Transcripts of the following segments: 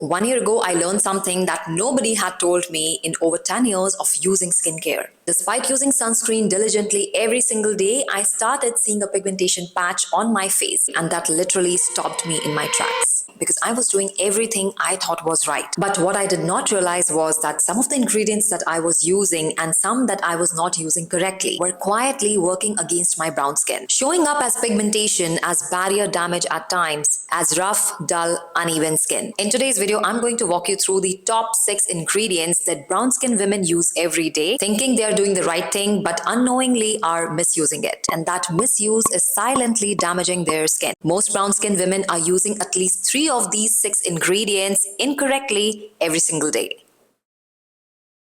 1 year ago, I learned something that nobody had told me in over 10 years of using skincare. Despite using sunscreen diligently every single day, I started seeing a pigmentation patch on my face, and that literally stopped me in my tracks because I was doing everything I thought was right. But what I did not realize was that some of the ingredients that I was using and some that I was not using correctly were quietly working against my brown skin, showing up as pigmentation, as barrier damage at times, as rough, dull, uneven skin. In today's video, I'm going to walk you through the top 6 ingredients that brown skin women use every day, thinking they are doing the right thing but unknowingly are misusing it. And that misuse is silently damaging their skin. Most brown skin women are using at least 3 of these 6 ingredients incorrectly every single day.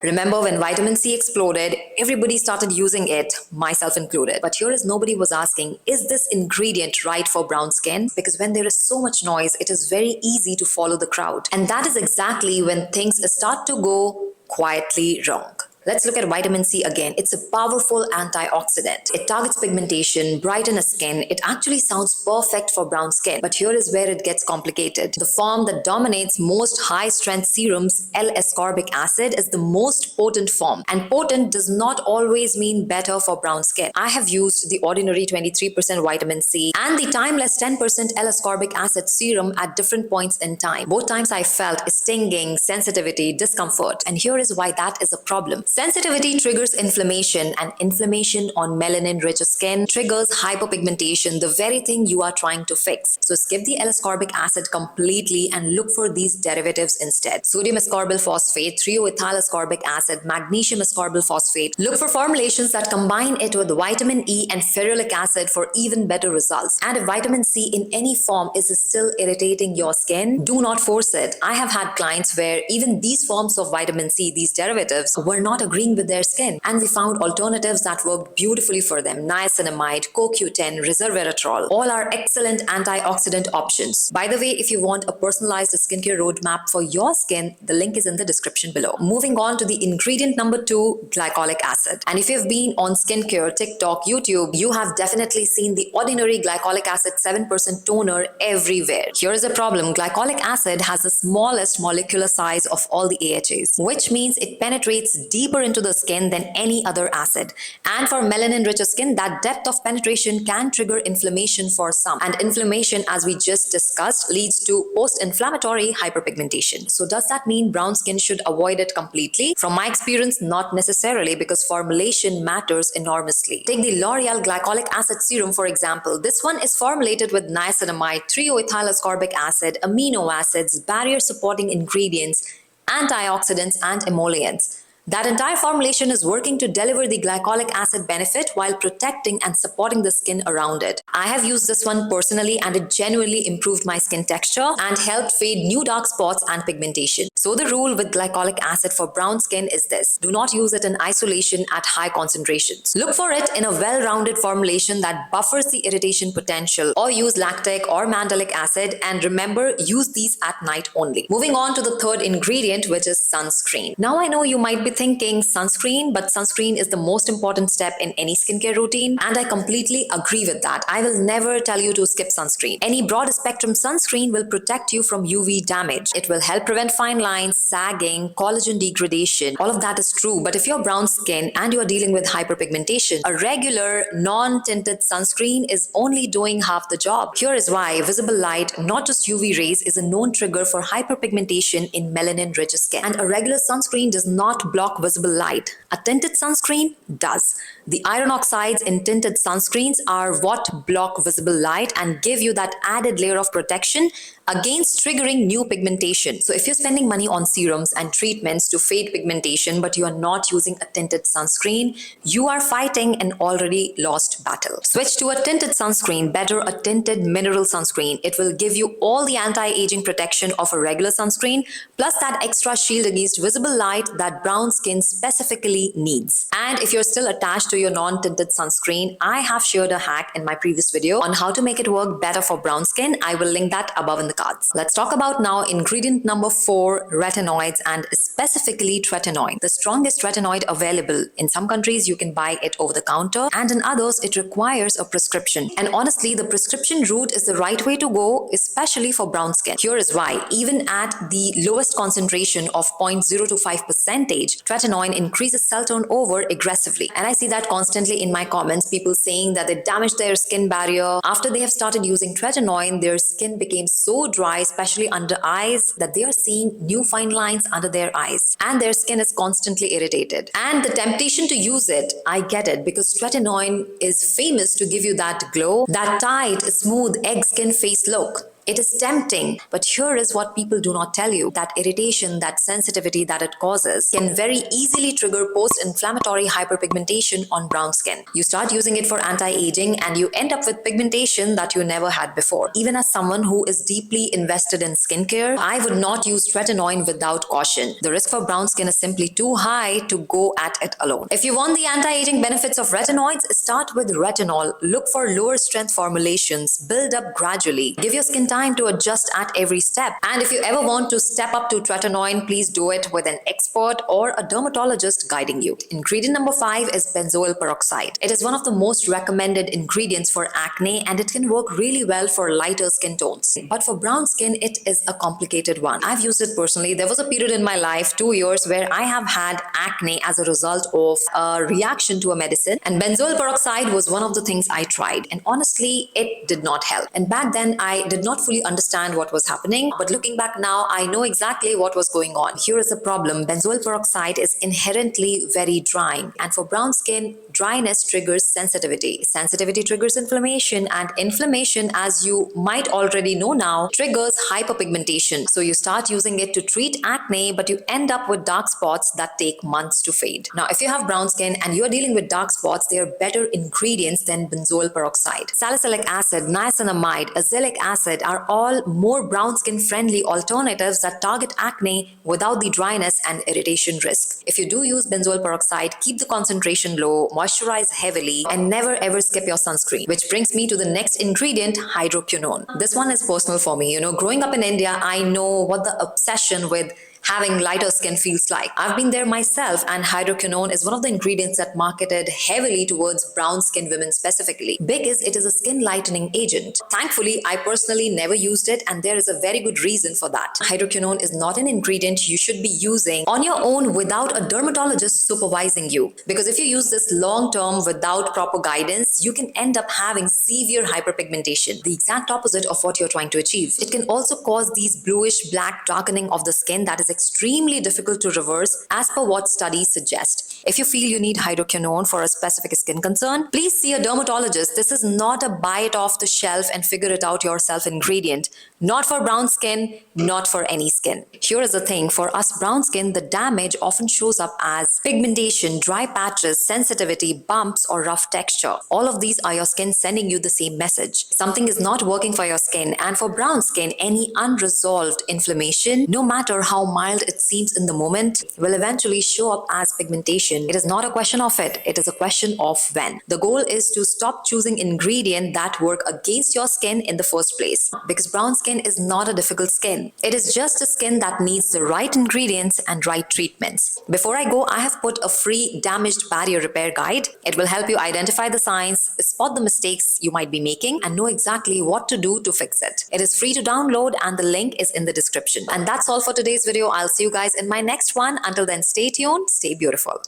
Remember when vitamin C exploded, everybody started using it, myself included. But here is nobody was asking, is this ingredient right for brown skin? Because when there is so much noise, it is very easy to follow the crowd. And that is exactly when things start to go quietly wrong. Let's look at vitamin C again. It's a powerful antioxidant. It targets pigmentation, brightens skin. It actually sounds perfect for brown skin. But here is where it gets complicated. The form that dominates most high-strength serums, L-ascorbic acid, is the most potent form. And potent does not always mean better for brown skin. I have used the ordinary 23% vitamin C and the timeless 10% L-ascorbic acid serum at different points in time. Both times I felt stinging, sensitivity, discomfort. And here is why that is a problem. Sensitivity triggers inflammation, and inflammation on melanin-rich skin triggers hyperpigmentation, the very thing you are trying to fix. So skip the L-ascorbic acid completely and look for these derivatives instead. Sodium ascorbyl phosphate, 3-o-ethyl ascorbic acid, magnesium ascorbyl phosphate. Look for formulations that combine it with vitamin E and ferulic acid for even better results. And if vitamin C in any form is still irritating your skin, do not force it. I have had clients where even these forms of vitamin C, these derivatives, were not agreeing with their skin, and we found alternatives that worked beautifully for them. Niacinamide, CoQ10, resveratrol, all are excellent antioxidant options. By the way, if you want a personalized skincare roadmap for your skin, the link is in the description below. Moving on to the ingredient number 2, glycolic acid. And if you've been on skincare, TikTok, YouTube, you have definitely seen the ordinary glycolic acid 7% toner everywhere. Here is the problem. Glycolic acid has the smallest molecular size of all the AHAs, which means it penetrates deeper into the skin than any other acid. And for melanin-rich skin, that depth of penetration can trigger inflammation for some. And inflammation, as we just discussed, leads to post-inflammatory hyperpigmentation. So does that mean brown skin should avoid it completely? From my experience, not necessarily, because formulation matters enormously. Take the L'Oreal glycolic acid serum, for example. This one is formulated with niacinamide, 3-o-ethyl ascorbic acid, amino acids, barrier-supporting ingredients, antioxidants, and emollients. That entire formulation is working to deliver the glycolic acid benefit while protecting and supporting the skin around it. I have used this one personally, and it genuinely improved my skin texture and helped fade new dark spots and pigmentation. So the rule with glycolic acid for brown skin is this: do not use it in isolation at high concentrations. Look for it in a well-rounded formulation that buffers the irritation potential, or use lactic or mandelic acid, and remember, use these at night only. Moving on to the third ingredient, which is sunscreen. Now I know you might be thinking sunscreen, but sunscreen is the most important step in any skincare routine, and I completely agree with that. I will never tell you to skip sunscreen. Any broad spectrum sunscreen will protect you from UV damage. It will help prevent fine lines, sagging, collagen degradation. All of that is true, but if you're brown skin and you are dealing with hyperpigmentation, a regular non-tinted sunscreen is only doing half the job. Here is why. Visible light, not just UV rays, is a known trigger for hyperpigmentation in melanin-rich skin, and a regular sunscreen does not block visible light. A tinted sunscreen does. The iron oxides in tinted sunscreens are what block visible light and give you that added layer of protection against triggering new pigmentation. So if you're spending money on serums and treatments to fade pigmentation, but you are not using a tinted sunscreen, you are fighting an already lost battle. Switch to a tinted sunscreen, better a tinted mineral sunscreen. It will give you all the anti-aging protection of a regular sunscreen, plus that extra shield against visible light that brown skin specifically needs. And if you're still attached to your non-tinted sunscreen, I have shared a hack in my previous video on how to make it work better for brown skin. I will link that above in the cards. Let's talk about now ingredient number 4, retinoids, and specifically tretinoin. The strongest retinoid available. In some countries, you can buy it over the counter, and in others, it requires a prescription. And honestly, the prescription route is the right way to go, especially for brown skin. Here is why. Even at the lowest concentration of 0.025%, tretinoin increases cell turnover aggressively. And I see that constantly in my comments, people saying that they damaged their skin barrier. After they have started using tretinoin, their skin became so dry, especially under eyes, that they are seeing new fine lines under their eyes. And their skin is constantly irritated. And the temptation to use it, I get it, because tretinoin is famous to give you that glow, that tight, smooth, egg skin face look. It is tempting, but here is what people do not tell you. That irritation, that sensitivity that it causes can very easily trigger post-inflammatory hyperpigmentation on brown skin. You start using it for anti-aging and you end up with pigmentation that you never had before. Even as someone who is deeply invested in skincare, I would not use tretinoin without caution. The risk for brown skin is simply too high to go at it alone. If you want the anti-aging benefits of retinoids, start with retinol. Look for lower strength formulations. Build up gradually. Give your skin time to adjust at every step. And if you ever want to step up to tretinoin, please do it with an expert or a dermatologist guiding you. Ingredient number 5 is benzoyl peroxide. It is one of the most recommended ingredients for acne, and it can work really well for lighter skin tones. But for brown skin, it is a complicated one. I've used it personally. There was a period in my life, 2 years, where I have had acne as a result of a reaction to a medicine, and benzoyl peroxide was one of the things I tried, and honestly, it did not help. And back then, I did not fully understand what was happening, but looking back now, I know exactly what was going on. Here is the problem. Benzoyl peroxide is inherently very drying, and for brown skin, dryness triggers sensitivity. Sensitivity triggers inflammation, and inflammation, as you might already know now, triggers hyperpigmentation. So you start using it to treat acne, but you end up with dark spots that take months to fade. Now, if you have brown skin and you are dealing with dark spots, there are better ingredients than benzoyl peroxide. Salicylic acid, niacinamide, azelaic acid are all more brown skin friendly alternatives that target acne without the dryness and irritation risk. If you do use benzoyl peroxide, keep the concentration low, moisturize heavily, and never ever skip your sunscreen. Which brings me to the next ingredient, hydroquinone. This one is personal for me. Growing up in India, I know what the obsession with having lighter skin feels like. I've been there myself, and hydroquinone is one of the ingredients that marketed heavily towards brown skin women specifically, because it is a skin lightening agent. Thankfully, I personally never used it, and there is a very good reason for that. Hydroquinone is not an ingredient you should be using on your own without a dermatologist supervising you, because if you use this long term without proper guidance, you can end up having severe hyperpigmentation, the exact opposite of what you're trying to achieve. It can also cause these bluish black darkening of the skin that is extremely difficult to reverse as per what studies suggest. If you feel you need hydroquinone for a specific skin concern, please see a dermatologist. This is not a buy it off the shelf and figure it out yourself ingredient. Not for brown skin, not for any skin. Here is the thing, for us brown skin, the damage often shows up as pigmentation, dry patches, sensitivity, bumps, or rough texture. All of these are your skin sending you the same message. Something is not working for your skin, and for brown skin, any unresolved inflammation, no matter how mild it seems in the moment, will eventually show up as pigmentation. It is not a question of it is a question of when. The goal is to stop choosing ingredients that work against your skin in the first place, because brown skin is not a difficult skin. It is just a skin that needs the right ingredients and right treatments. Before I go, I have put a free damaged barrier repair guide. It will help you identify the signs, spot the mistakes you might be making, and know exactly what to do to fix it. It is free to download, and the link is in the description. And that's all for today's video. I'll see you guys in my next one. Until then, stay tuned, stay beautiful.